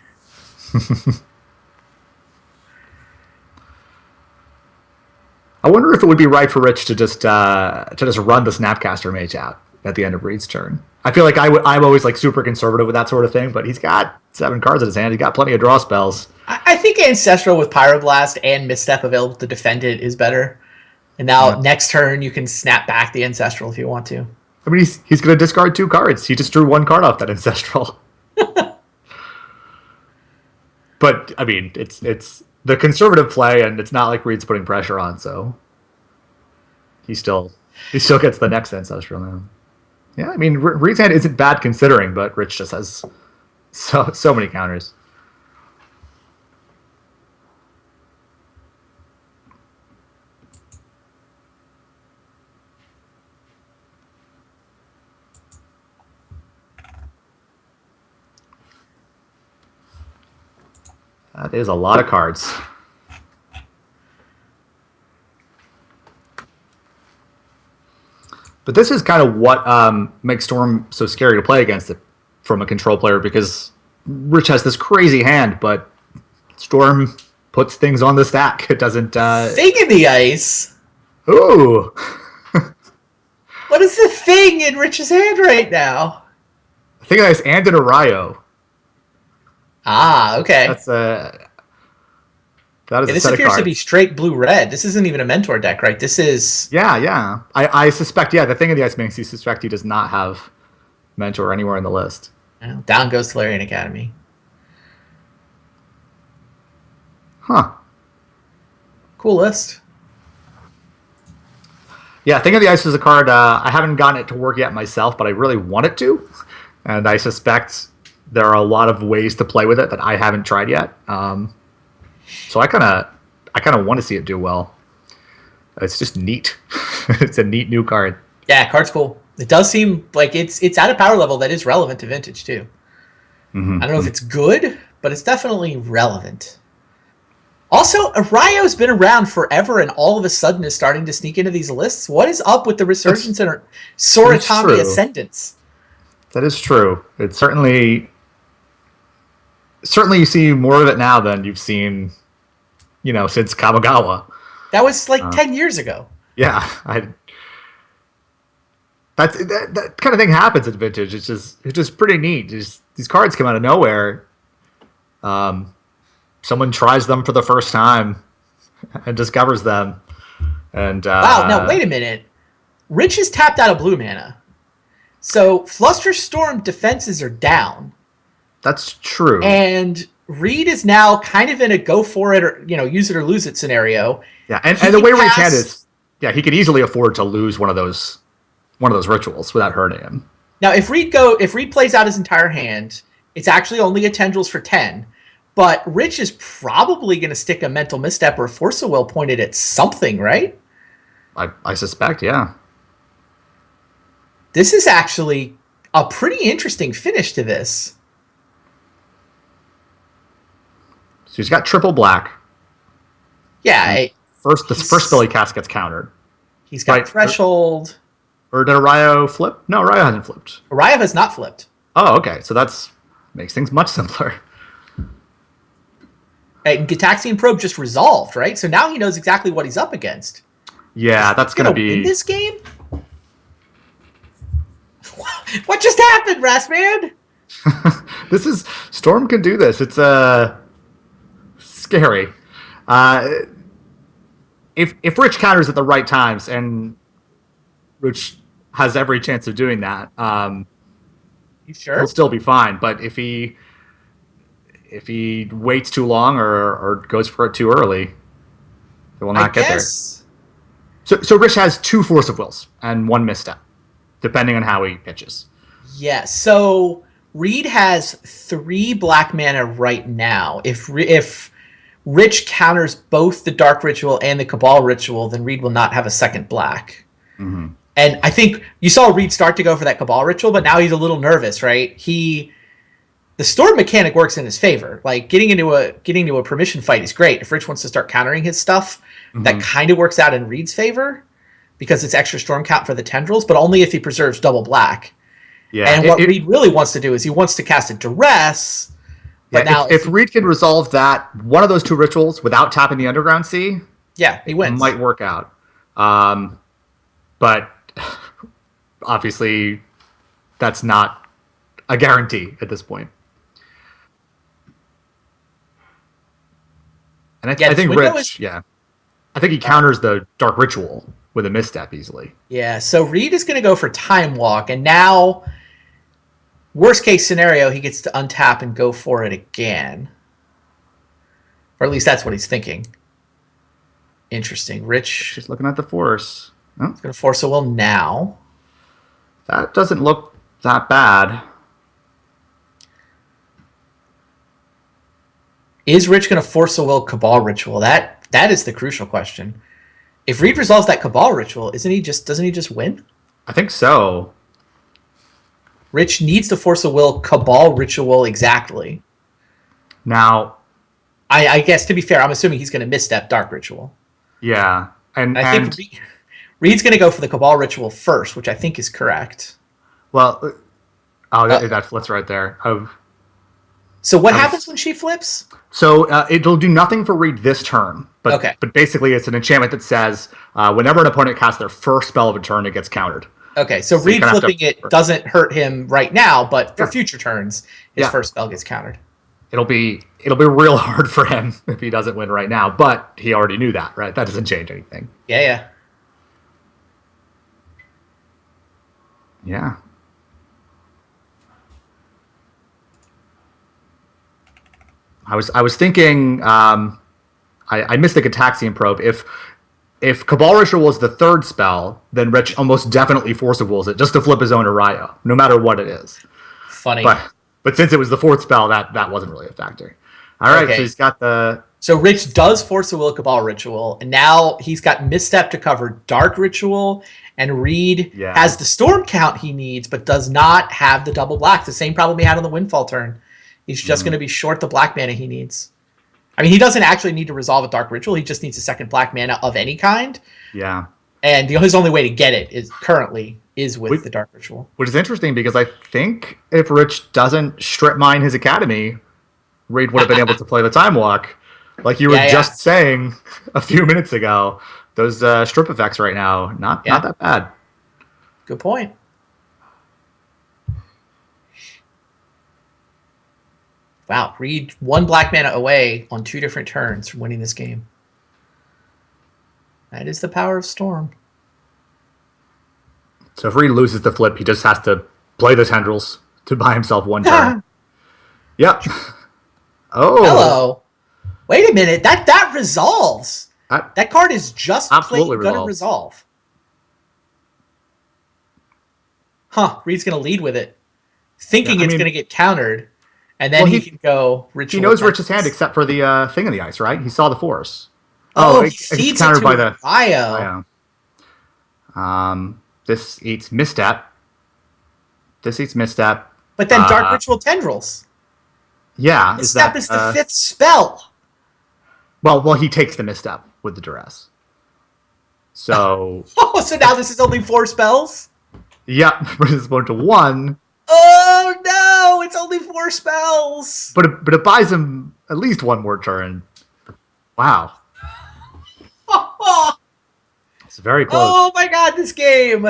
I wonder if it would be right for Rich to just run the Snapcaster Mage out at the end of Reed's turn. I feel like I'm always like super conservative with that sort of thing, but he's got 7 cards in his hand. He's got plenty of draw spells. I think Ancestral with Pyroblast and Misstep available to defend it is better. And now next turn you can snap back the Ancestral if you want to. I mean, he's going to discard 2 cards. He just drew 1 card off that Ancestral. But I mean, it's the conservative play, and it's not like Reed's putting pressure on, so he still gets the next Ancestral now. Yeah, I mean, Reed's hand isn't bad considering, but Rich just has so many counters. That is a lot of cards. But this is kind of what makes Storm so scary to play against it from a control player, because Rich has this crazy hand, but Storm puts things on the stack. It doesn't... Thing in the ice? Ooh! What is the thing in Rich's hand right now? Thing in the ice and an Arayo. Okay. That is this appears to be straight blue-red. This isn't even a Mentor deck, right? This is... Yeah. I suspect, the Thing of the Ice makes you suspect he does not have Mentor anywhere in the list. Well, down goes Tolarian Academy. Huh. Cool list. Yeah, Thing of the Ice is a card I haven't gotten it to work yet myself, but I really want it to. And I suspect there are a lot of ways to play with it that I haven't tried yet. So I kind of want to see it do well. It's just neat. It's a neat new card. Yeah, card's cool. It does seem like it's at a power level that is relevant to Vintage too. I don't know if it's good, but it's definitely relevant. Also, Arayo's been around forever and all of a sudden is starting to sneak into these lists. What is up with the resurgence and Soratami Ascendance? That is true. It's certainly you see more of it now than you've seen, since Kamigawa. That was like 10 years ago. Yeah, that kind of thing happens in Vintage. It's just pretty neat. These cards come out of nowhere. Someone tries them for the first time and discovers them. And wow, now wait a minute. Rich is tapped out of blue mana. So Flusterstorm defenses are down. That's true. And Reed is now kind of in a go for it or use it or lose it sscenario. Yeah, and the way Reed's hand is, he could easily afford to lose one of those one of those rituals without hurting him. Now, if Reed plays out his entire hand, it's actually only a Tendrils for 10. But Rich is probably going to stick a Mental Misstep or Force of Will pointed at something, right? I suspect, yeah. This is actually a pretty interesting finish to this. So he's got triple black. Yeah. The first spell he casts gets countered. He's got Threshold. Or did Araya flip? No, Araya hasn't flipped. Araya has not flipped. Oh, okay. So that's makes things much simpler. And Gitaxian Probe just resolved, right? So now he knows exactly what he's up against. Yeah, that's going to be... win this game? What just happened, Rasman? This is... Storm can do this. It's scary. If Rich counters at the right times, and Rich has every chance of doing that, you sure? He'll still be fine. But if he waits too long or goes for it too early, he will not get there. So Rich has 2 Force of Wills and 1 misstep, depending on how he pitches. Yeah, so Reed has 3 black mana right now. If Rich counters both the Dark Ritual and the Cabal Ritual, then Reed will not have a second black. Mm-hmm. And I think you saw Reed start to go for that Cabal Ritual, but now he's a little nervous, right? The Storm mechanic works in his favor. Like getting into a permission fight is great. If Rich wants to start countering his stuff, that kind of works out in Reed's favor because it's extra Storm count for the Tendrils, but only if he preserves double black. Yeah, and what Reed really wants to do is he wants to cast a Duress. But now if Reed can resolve that one of those 2 rituals without tapping the Underground Sea, yeah, he wins. It might work out. But obviously, that's not a guarantee at this point. And I think Rich, I think he counters the Dark Ritual with a misstep easily. Yeah, so Reed is going to go for Time Walk, and now, worst case scenario, he gets to untap and go for it again. Or at least that's what he's thinking. Interesting. Rich is looking at the Force. Oh. He's going to Force a Will now. That doesn't look that bad. Is Rich going to Force a Will Cabal Ritual? That is the crucial question. If Reed resolves that Cabal Ritual, doesn't he just win? I think so. Rich needs to Force a Will Cabal Ritual exactly. Now, I guess to be fair, I'm assuming he's going to misstep Dark Ritual. Yeah, and I think Reed's going to go for the Cabal Ritual first, which I think is correct. Well, that flips right there. So what happens when she flips? So it'll do nothing for Reed this turn, but basically it's an enchantment that says whenever an opponent casts their first spell of a turn, it gets countered. Okay, so Reed flipping it doesn't hurt him right now, but for future turns, his first spell gets countered. It'll be real hard for him if he doesn't win right now, but he already knew that, right? That doesn't change anything. Yeah. Yeah. I was thinking I missed the Gitaxian Probe. If Cabal Ritual was the 3rd spell, then Rich almost definitely Force of Wills it just to flip his own Araya, no matter what it is. Funny. But since it was the 4th spell, that wasn't really a factor. All right, so he's got the... So Rich does Force a Will Cabal Ritual, and now he's got Misstep to cover Dark Ritual, and Reed has the Storm count he needs, but does not have the double black. The same problem he had on the Windfall turn. He's just going to be short the black mana he needs. I mean, he doesn't actually need to resolve a Dark Ritual. He just needs a second black mana of any kind. Yeah. And his only way to get it is with the Dark Ritual. Which is interesting because I think if Rich doesn't strip mine his Academy, Reed would have been able to play the Time Walk. Like you were just saying a few minutes ago, those strip effects right now, not that bad. Good point. Wow, Reed 1 black mana away on 2 different turns from winning this game. That is the power of Storm. So if Reed loses the flip, he just has to play the Tendrils to buy himself 1 turn. Yep. Oh. Hello. Wait a minute. That resolves. That card is just going to resolve. Reed's going to lead with it, thinking it's going to get countered, and then he can go ritual. He knows Rich's hand except for the thing in the ice, right? He saw the force. He feeds it to Rio. This eats misstep. But then Dark Ritual Tendrils. Yeah. Misstep is the 5th spell. Well, he takes the misstep with the duress. So. So now this is only 4 spells? Yep, brings it to 1. Oh no, it's only 4 spells. But it buys him at least 1 more turn. Wow. It's very close. Oh my god, this game.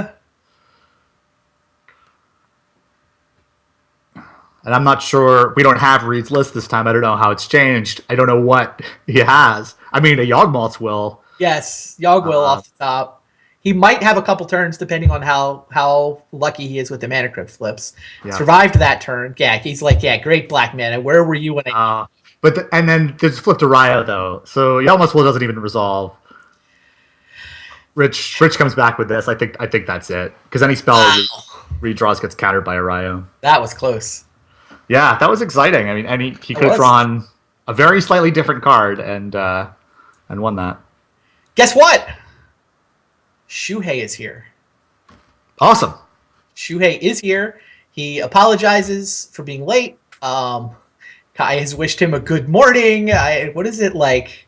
And I'm not sure. We don't have Reed's list this time. I don't know how it's changed. I don't know what he has. I mean, a Yawgmoth's will. Yes, Yawg will off the top. He might have a couple turns depending on how lucky he is with the Mana Crypt flips. Yeah. Survived that turn. Yeah, he's like, great black mana. Where were you when I... and then there's flip to Ryo, though. So Yawgmoth's will doesn't even resolve. Rich comes back with this. I think that's it. Because any spell redraws gets countered by a Ryo. That was close. Yeah, that was exciting. I mean, he could have drawn a very slightly different card and won that. Guess what? SHUHEI is here. Awesome. SHUHEI is here. He apologizes for being late. Kai has wished him a good morning. What is it like?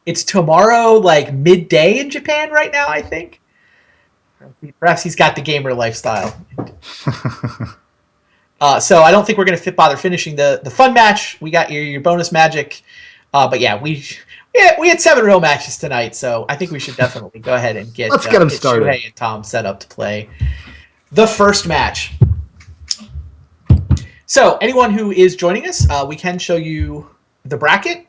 It's tomorrow, like midday in Japan right now, I think. Perhaps he's got the gamer lifestyle. So I don't think we're going to bother finishing the fun match. We got your bonus magic. But yeah, we had 7 real matches tonight, so I think we should definitely go ahead and get them started. SHUHEI and Tom set up to play the first match. So anyone who is joining us, we can show you the bracket.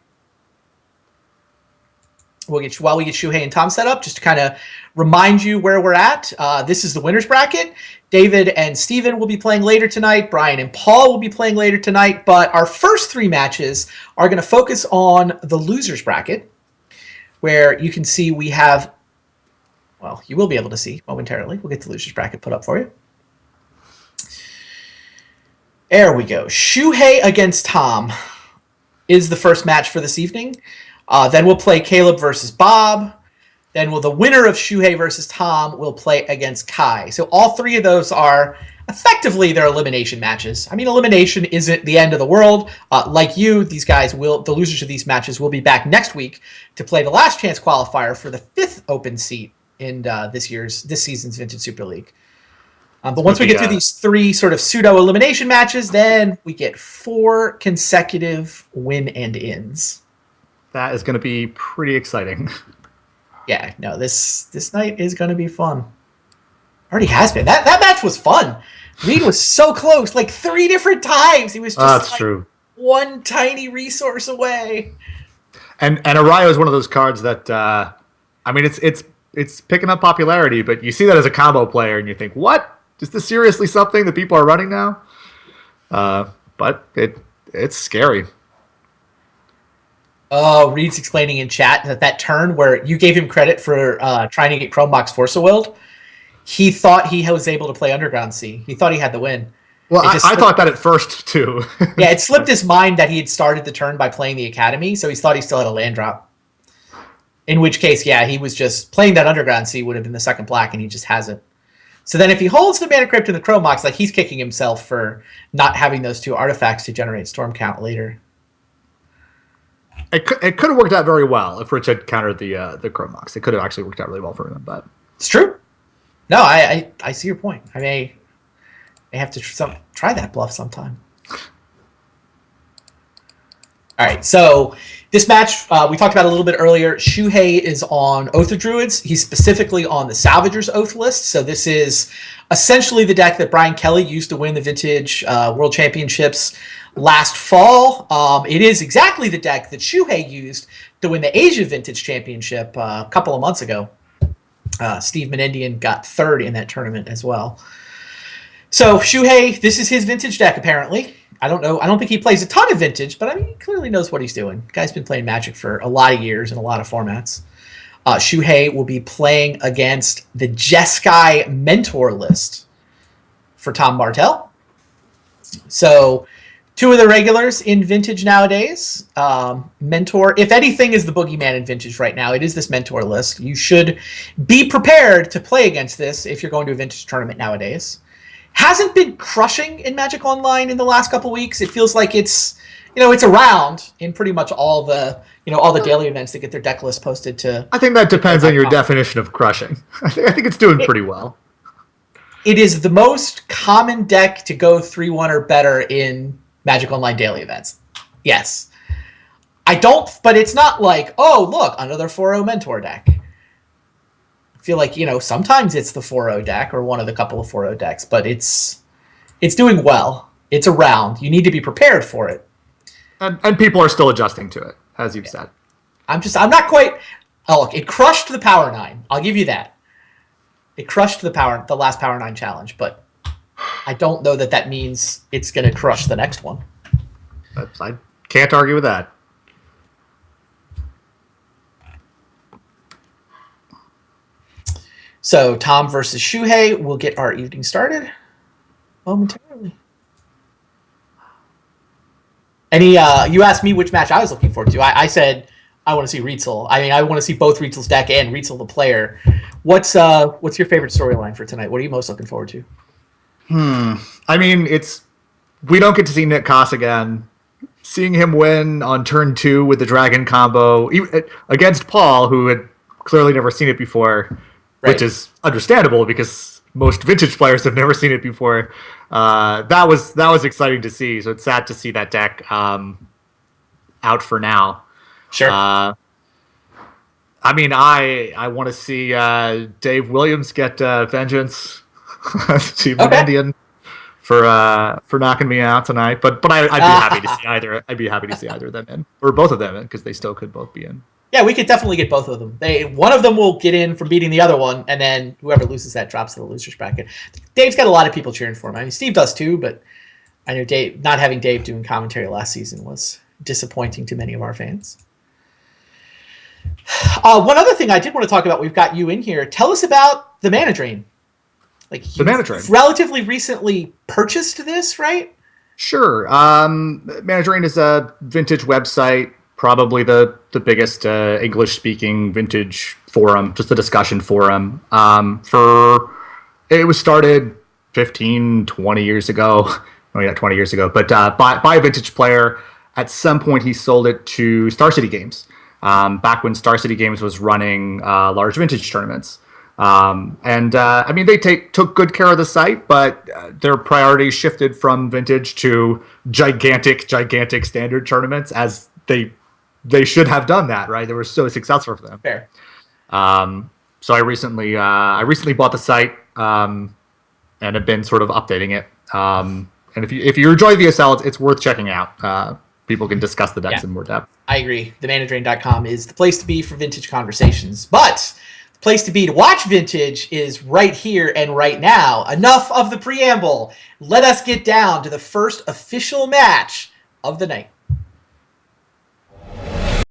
While we get SHUHEI and Tom set up, just to kind of remind you where we're at. This is the winner's bracket. David and Steven will be playing later tonight. Brian and Paul will be playing later tonight. But our first 3 matches are going to focus on the loser's bracket, where you can see we have, well, you will be able to see momentarily. We'll get the loser's bracket put up for you. There we go. SHUHEI against Tom is the first match for this evening. Then we'll play Caleb versus Bob. Then the winner of SHUHEI versus Tom will play against Kai. So all 3 of those are effectively their elimination matches. I mean, elimination isn't the end of the world. Like you, these guys the losers of these matches will be back next week to play the last chance qualifier for the 5th open seat in this season's Vintage Super League. But once we get through these 3 sort of pseudo elimination matches, then we get 4 consecutive win and ins. That is going to be pretty exciting. Yeah, no, this night is going to be fun. Already has been. That match was fun. Reed was so close, like 3 different times. He was just true. 1 tiny resource away. And Araya is one of those cards that, I mean, it's picking up popularity, but you see that as a combo player and you think, what? Is this seriously something that people are running now? But it's scary. Oh, Reed's explaining in chat that turn where you gave him credit for trying to get Chromebox Force-a-Willed, he thought he was able to play Underground Sea. He thought he had the win. Well, I thought that at first, too. Yeah, it slipped his mind that he had started the turn by playing the Academy, so he thought he still had a land drop. In which case, yeah, he was just playing that Underground Sea would have been the second black, and he just hasn't. So then if he holds the Mana Crypt and the Chromox, like he's kicking himself for not having those 2 artifacts to generate Storm Count later. It could have worked out very well if Rich had countered the Chromox. It could have actually worked out really well for him. But it's true. No, I see your point. I may have to try that bluff sometime. All right, so this match we talked about a little bit earlier. SHUHEI is on Oath of Druids. He's specifically on the Salvager's Oath list. So this is essentially the deck that Brian Kelly used to win the Vintage World Championships last fall. It is exactly the deck that SHUHEI used to win the Asia Vintage Championship a couple of months ago. Steve Menendian got 3rd in that tournament as well. So SHUHEI, this is his Vintage deck apparently. I don't know. I don't think he plays a ton of Vintage, but I mean, he clearly knows what he's doing. The guy's been playing Magic for a lot of years in a lot of formats. SHUHEI will be playing against the Jeskai Mentor list for Tom Bartel. So 2 of the regulars in Vintage nowadays. Mentor, if anything, is the boogeyman in Vintage right now. It is this Mentor list. You should be prepared to play against this if you're going to a Vintage tournament nowadays. Hasn't been crushing in Magic Online in the last couple weeks. It feels like it's around in pretty much all the daily events that get their deck list posted to. I think that depends on your definition of crushing. I think it's doing pretty well. It is the most common deck to go 3-1 or better in Magic Online daily events. Yes. But it's not like, oh, look, another 4-0 Mentor deck. I feel like, sometimes it's the 4-0 deck or one of the couple of 4-0 decks, but it's doing well. It's around. You need to be prepared for it. And people are still adjusting to it, as you've said. I'm not quite. Oh, look, it crushed the Power 9. I'll give you that. It crushed the last Power 9 challenge, but I don't know that means it's going to crush the next one. I can't argue with that. So Tom versus Shuhei. We'll get our evening started momentarily. You asked me which match I was looking forward to. I said I want to see RIETZL. I want to see both RIETZL's deck and RIETZL the player. What's your favorite storyline for tonight? What are you most looking forward to? We don't get to see Nick Koss again. Seeing him win on turn 2 with the Dragon combo against Paul, who had clearly never seen it before, right, which is understandable because most Vintage players have never seen it before. That was exciting to see. So it's sad to see that deck out for now. Sure. I want to see Dave Williams get vengeance. Team Indian for knocking me out tonight. But I'd be happy to see either. I'd be happy to see either of them in, or both of them in, because they still could both be in. Yeah, we could definitely get both of them. One of them will get in from beating the other one, and then whoever loses that drops to the losers bracket. Dave's got a lot of people cheering for him. Steve does too, but I know not having Dave doing commentary last season was disappointing to many of our fans. One other thing I did want to talk about, we've got you in here. Tell us about the Mana Drain. The Mana Drain. Relatively recently purchased this, right? Sure. Mana Drain is a Vintage website, probably the biggest English-speaking Vintage forum, just a discussion forum. It was started 15, 20 years ago. Well, not 20 years ago, but by a Vintage player. At some point, he sold it to Star City Games. Back when Star City Games was running large Vintage tournaments. They took good care of the site, but their priorities shifted from Vintage to gigantic standard tournaments, as they should have done that, right? They were so successful for them. Fair. So I recently bought the site and have been sort of updating it. And if you enjoy VSL, it's worth checking out. People can discuss the decks in more depth. I agree. TheManaDrain.com is the place to be for Vintage conversations. But the place to be to watch Vintage is right here and right now. Enough of the preamble. Let us get down to the first official match of the night.